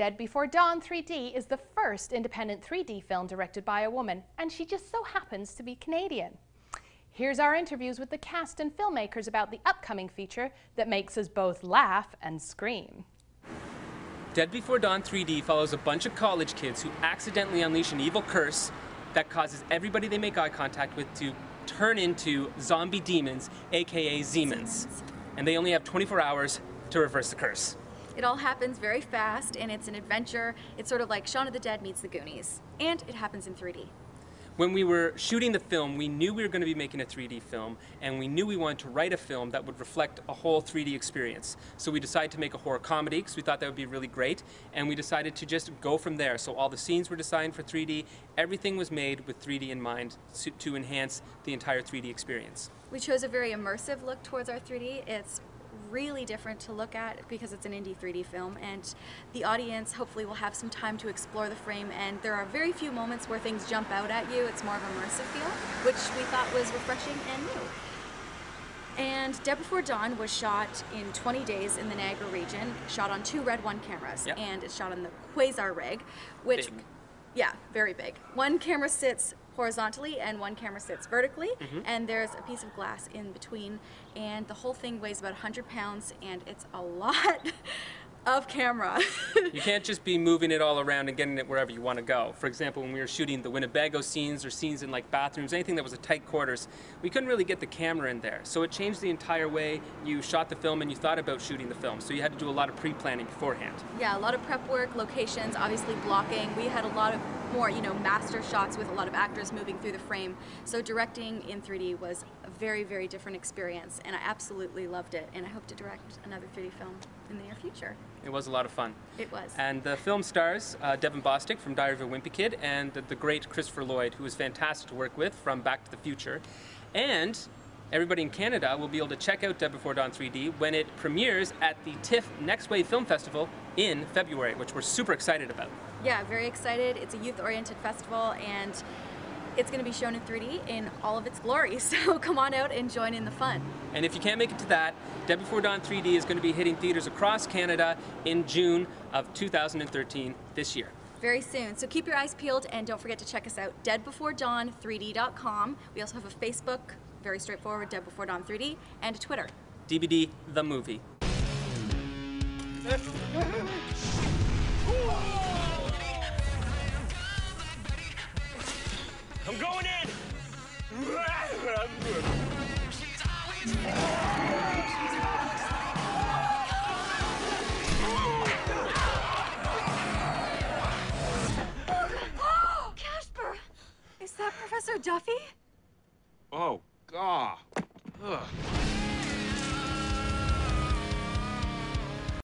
Dead Before Dawn 3D is the first independent 3D film directed by a woman, and she just so happens to be Canadian. Here's our interviews with the cast and filmmakers about the upcoming feature that makes us both laugh and scream. Dead Before Dawn 3D follows a bunch of college kids who accidentally unleash an evil curse that causes everybody they make eye contact with to turn into zombie demons, aka Zemans. And they only have 24 hours to reverse the curse. It all happens very fast, and it's an adventure. It's sort of like Shaun of the Dead meets the Goonies, and it happens in 3D. When we were shooting the film, we knew we were going to be making a 3D film, and we knew we wanted to write a film that would reflect a whole 3D experience. So we decided to make a horror comedy, because we thought that would be really great, and we decided to just go from there. So all the scenes were designed for 3D. Everything was made with 3D in mind to enhance the entire 3D experience. We chose a very immersive look towards our 3D. It's really different to look at because it's an indie 3D film, and the audience hopefully will have some time to explore the frame, and there are very few moments where things jump out at you. It's more of an immersive feel, which we thought was refreshing and new. And Dead Before Dawn was shot in 20 days in the Niagara region, shot on 2 Red 1 cameras, yep. And it's shot on the Quasar rig, which, big. Yeah, very big. One camera sits horizontally and one camera sits vertically, and there's a piece of glass in between, and the whole thing weighs about 100 pounds, and it's a lot of camera. You can't just be moving it all around and getting it wherever you want to go. For example, when we were shooting the Winnebago scenes or scenes in like bathrooms, anything that was a tight quarters, we couldn't really get the camera in there. So it changed the entire way you shot the film and you thought about shooting the film. So you had to do a lot of pre-planning beforehand. Yeah, a lot of prep work, locations, obviously blocking. We had a lot of more, master shots with a lot of actors moving through the frame. So directing in 3D was a very, very different experience, and I absolutely loved it. And I hope to direct another 3D film in the near future. It was a lot of fun. It was. And the film stars Devin Bostic from Diary of a Wimpy Kid and the great Christopher Lloyd, who was fantastic to work with from Back to the Future. And everybody in Canada will be able to check out Dead Before Dawn 3D when it premieres at the TIFF Next Wave Film Festival in February, which we're super excited about. Yeah, very excited. It's a youth-oriented festival, and it's going to be shown in 3D in all of its glory. So come on out and join in the fun. And if you can't make it to that, Dead Before Dawn 3D is going to be hitting theaters across Canada in June of 2013 this year. Very soon. So keep your eyes peeled, and don't forget to check us out, deadbeforedawn3d.com. We also have a Facebook, very straightforward, Dead Before Dawn 3D, and a Twitter. DBD the movie. I'm going in! Casper! Is that Professor Duffy? Oh, God. Ugh.